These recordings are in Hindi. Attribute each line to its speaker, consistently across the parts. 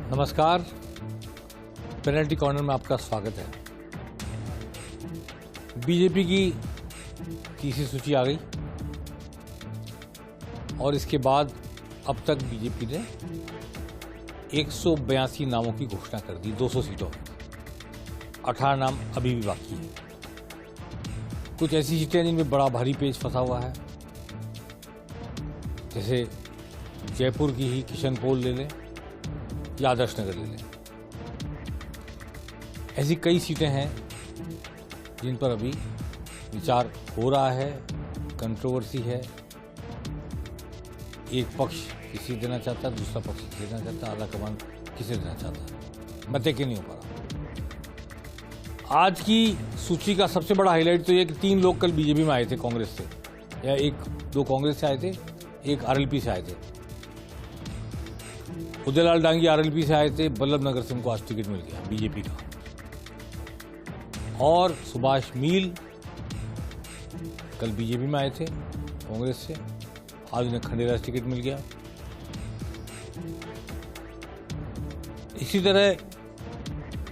Speaker 1: नमस्कार, पेनल्टी कॉर्नर में आपका स्वागत है। बीजेपी की तीसरी सूची आ गई और इसके बाद अब तक बीजेपी ने 182 नामों की घोषणा कर दी 200 सीटों में। 18 नाम अभी भी बाकी हैं। कुछ ऐसी सीटें जिनमें बड़ा भारी पेच फंसा हुआ है, जैसे जयपुर की ही किशनपोल ले लें या आदर्श नगर ले लें। ऐसी कई सीटें हैं जिन पर अभी विचार हो रहा है, कंट्रोवर्सी है। एक पक्ष किसी देना चाहता है, दूसरा पक्ष किसी देना चाहता है, आला कमान किसे देना चाहता है, मैं तय नहीं हो पा रहा। आज की सूची का सबसे बड़ा हाईलाइट तो ये कि 3 लोग कल बीजेपी में आए थे कांग्रेस से, या 1-2 कांग्रेस से आए थे, 1 आरएलपी से आए थे। उदयलाल डांगी आरएलपी से आए थे, बल्लभ नगर से उनको आज टिकट मिल गया बीजेपी का। और सुभाष मील कल बीजेपी में आए थे कांग्रेस से, आज उन्हें खंडेरा से टिकट मिल गया। इसी तरह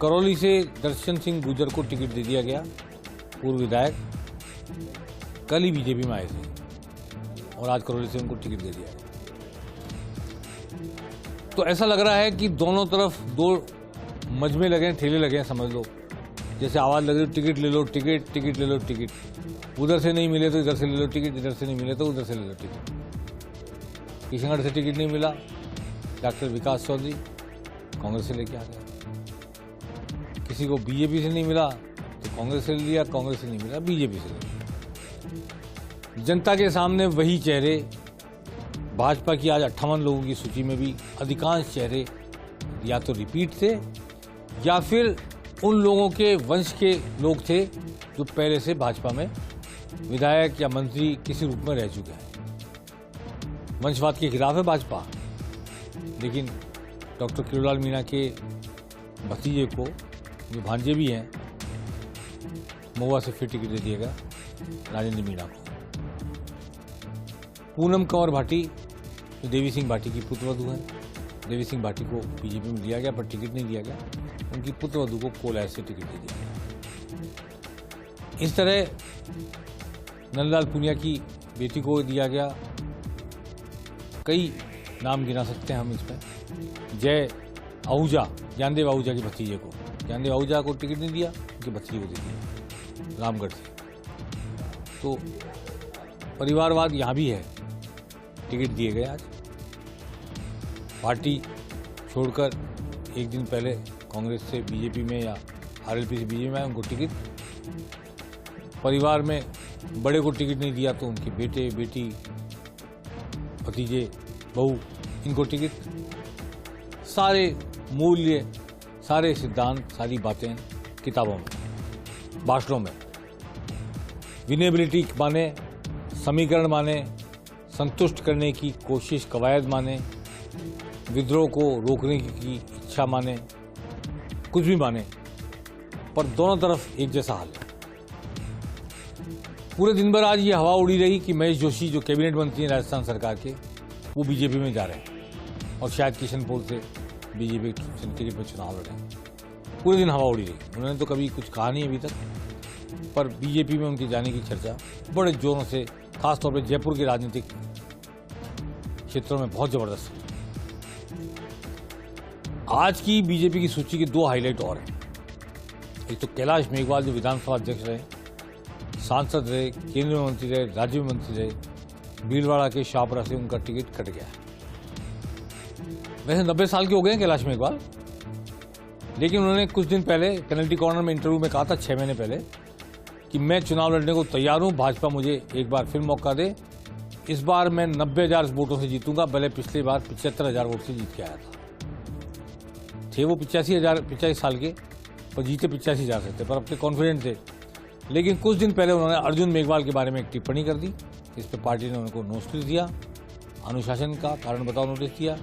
Speaker 1: करौली से दर्शन सिंह गुर्जर को टिकट दे दिया गया, पूर्व विधायक, कल ही बीजेपी में आए थे और आज करौली से उनको टिकट दे दिया गया। तो ऐसा लग रहा है कि दोनों तरफ 2 मजमे लगे हैं, ठेले लगे हैं, समझ लो। जैसे आवाज़ लग रही, टिकट ले लो, टिकट ले लो, टिकट। उधर से नहीं मिले तो इधर से ले लो टिकट, इधर से नहीं मिले तो उधर से ले लो टिकट। किशनगढ़ से टिकट नहीं मिला, डॉक्टर विकास चौधरी कांग्रेस से लेके आ गया। किसी को बीजेपी से नहीं मिला तो कांग्रेस से ले लिया, कांग्रेस से नहीं मिला बीजेपी से ले लिया। जनता के सामने वही चेहरे, भाजपा की आज 58 लोगों की सूची में भी अधिकांश चेहरे या तो रिपीट थे या फिर उन लोगों के वंश के लोग थे जो पहले से भाजपा में विधायक या मंत्री किसी रूप में रह चुके हैं। वंशवाद के खिलाफ है भाजपा, लेकिन डॉक्टर किरोड़लाल मीणा के भतीजे को, जो भांजे भी हैं, महुआ से फिर टिकट दे दिएगा राजेंद्र मीणा को। पूनम कंवर भाटी जो देवी सिंह भाटी की पुत्रवधू हैं, देवी सिंह भाटी को बीजेपी में दिया गया पर टिकट नहीं दिया गया, उनकी पुत्रवधू को कोलार से टिकट दे दिया गया। इस तरह नंदलाल पूनिया की बेटी को दिया गया। कई नाम गिना सकते हैं हम इसमें। जय आहूजा, ज्ञानदेव आहूजा के भतीजे को, ज्ञानदेव आहूजा को टिकट नहीं दिया, उनके भतीजे को दे दिया रामगढ़ से। तो परिवारवाद यहाँ भी है, टिकट दिए गए आज। पार्टी छोड़कर एक दिन पहले कांग्रेस से बीजेपी में या आरएलपी से बीजेपी में आए, उनको टिकट। परिवार में बड़े को टिकट नहीं दिया तो उनके बेटे, बेटी, भतीजे, बहू, इनको टिकट। सारे मूल्य, सारे सिद्धांत, सारी बातें किताबों में, भाषणों में। विनेबिलिटी माने, समीकरण माने, संतुष्ट करने की कोशिश, कवायद माने, विद्रोह को रोकने की इच्छा माने, कुछ भी माने, पर दोनों तरफ एक जैसा हाल है। पूरे दिन भर आज ये हवा उड़ी रही कि महेश जोशी जो कैबिनेट मंत्री हैं राजस्थान सरकार के, वो बीजेपी में जा रहे हैं और शायद किशनपोल से बीजेपी टिकट पर चुनाव लड़े। पूरे दिन हवा उड़ी रही। उन्होंने तो कभी कुछ कहा नहीं अभी तक, पर बीजेपी में उनके जाने की चर्चा बड़े जोरों से, खासतौर पर जयपुर के राजनीतिक क्षेत्रों में बहुत जबरदस्त है। आज की बीजेपी की सूची के 2 हाईलाइट और हैं। एक तो कैलाश मेघवाल जो विधानसभा अध्यक्ष रहे, सांसद रहे, केंद्रीय मंत्री रहे, राज्य मंत्री रहे, भीलवाड़ा के शाहपुरा से उनका टिकट कट गया। वैसे 90 साल के हो गए हैं कैलाश मेघवाल, लेकिन उन्होंने कुछ दिन पहले पेनल्टी कॉर्नर में इंटरव्यू में कहा था, 6 महीने पहले, कि मैं चुनाव लड़ने को तैयार हूं, भाजपा मुझे एक बार फिर मौका दे। इस बार मैं 90,000 वोटों से जीतूंगा, भले पिछली बार 75,000 वोट से जीत के आया था। थे वो 85 साल के, पर जीते 85,000 से थे, पर अपने कॉन्फिडेंट थे। लेकिन कुछ दिन पहले उन्होंने अर्जुन मेघवाल के बारे में एक टिप्पणी कर दी। इस पर पार्टी ने उनको नोटिस दिया, अनुशासन का कारण बताओ नोटिस दिया।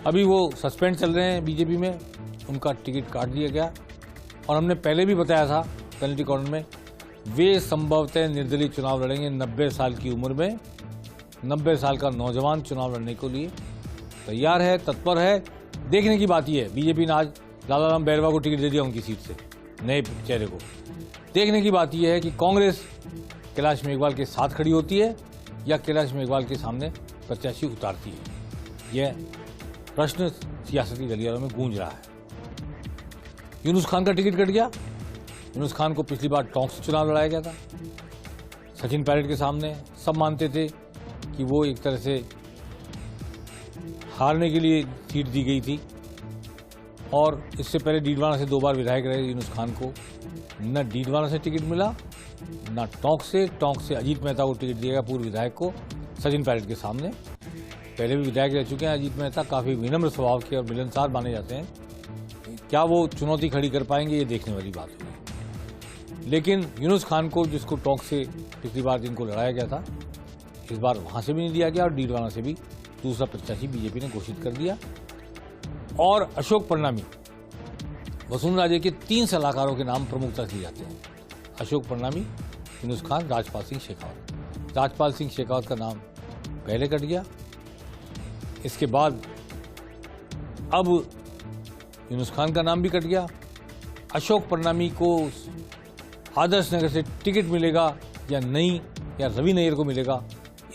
Speaker 1: अभी वो सस्पेंड चल रहे हैं बीजेपी में, उनका टिकट काट दिया गया। और हमने पहले भी बताया था पेनल्टी कॉर्नर में, वे संभवतः निर्दलीय चुनाव लड़ेंगे 90 साल की उम्र में। 90 साल का नौजवान चुनाव लड़ने के लिए तैयार है, तत्पर है। देखने की बात यह है, बीजेपी ने आज लालाराम बैरवा को टिकट दे दिया उनकी सीट से, नए चेहरे को। देखने की बात यह है कि कांग्रेस कैलाश मेघवाल के साथ खड़ी होती है या कैलाश मेघवाल के सामने प्रत्याशी उतारती है। यह प्रश्न सियासती गलियारों में गूंज रहा है। यूनुस खान का टिकट कट गया। यूनुस खान को पिछली बार टोंक से चुनाव लड़ाया गया था, सचिन पायलट के सामने। सब मानते थे कि वो एक तरह से हारने के लिए सीट दी गई थी, और इससे पहले डीडवाना से 2 बार विधायक रहे यूनुस खान को। न डीडवाना से टिकट मिला, न टोंक से अजीत मेहता को टिकट दिया गया, पूर्व विधायक को, सचिन पायलट के सामने। पहले भी विधायक रह चुके हैं अजीत मेहता, काफ़ी विनम्र स्वभाव के और मिलनसार माने जाते हैं। क्या वो चुनौती खड़ी कर पाएंगे, ये देखने वाली बात होगी। लेकिन यूनुस खान को, जिसको टोंक से पिछली बार जिनको लड़ाया गया था, इस बार वहां से भी नहीं दिया गया, और डीडवाना से भी दूसरा प्रत्याशी बीजेपी ने घोषित कर दिया। और अशोक परनामी, वसुंधरा के 3 सलाहकारों के नाम प्रमुखता से जाते हैं। अशोक परनामी, यूनुस खान, राजपाल सिंह शेखावत। राजपाल सिंह शेखावत का नाम पहले कट गया, इसके बाद अब यूनुस खान का नाम भी कट गया। अशोक परनामी को आदर्श नगर से टिकट मिलेगा या नहीं, या रवि नैयर को मिलेगा,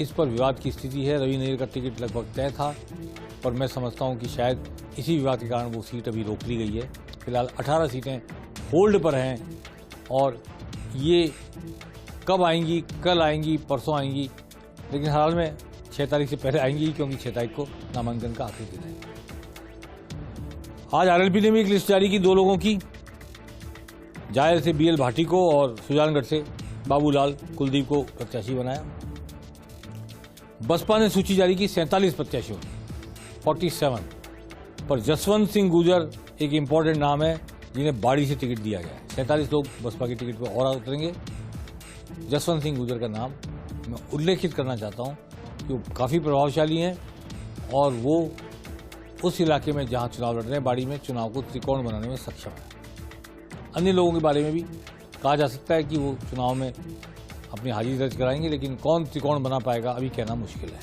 Speaker 1: इस पर विवाद की स्थिति है। रवि नैयर का टिकट लगभग तय था, पर मैं समझता हूं कि शायद इसी विवाद के कारण वो सीट अभी रोक ली गई है। फिलहाल 18 सीटें होल्ड पर हैं, और ये कब आएंगी, कल आएंगी, परसों आएंगी, लेकिन हाल में 6 तारीख से पहले आएंगी, क्योंकि 6 तारीख को नामांकन का आखिरी दिन है। आज आरएलपी ने भी एक लिस्ट जारी की 2 लोगों की। जायल से बीएल भाटी को और सुजानगढ़ से बाबूलाल कुलदीप को प्रत्याशी बनाया। बसपा ने सूची जारी की 47 प्रत्याशियों की, 47, पर जसवंत सिंह गुर्जर एक इंपॉर्टेंट नाम है जिन्हें बाड़ी से टिकट दिया गया है। 47 लोग बसपा की टिकट पर और उतरेंगे। जसवंत सिंह गुर्जर का नाम मैं उल्लेखित करना चाहता हूं कि वो काफ़ी प्रभावशाली हैं, और वो उस इलाके में जहां चुनाव लड़ रहे हैं, बाड़ी में, चुनाव को त्रिकोण बनाने में सक्षम है। अन्य लोगों के बारे में भी कहा जा सकता है कि वो चुनाव में अपनी हाजिरी दर्ज कराएंगे, लेकिन कौन त्रिकोण बना पाएगा अभी कहना मुश्किल है।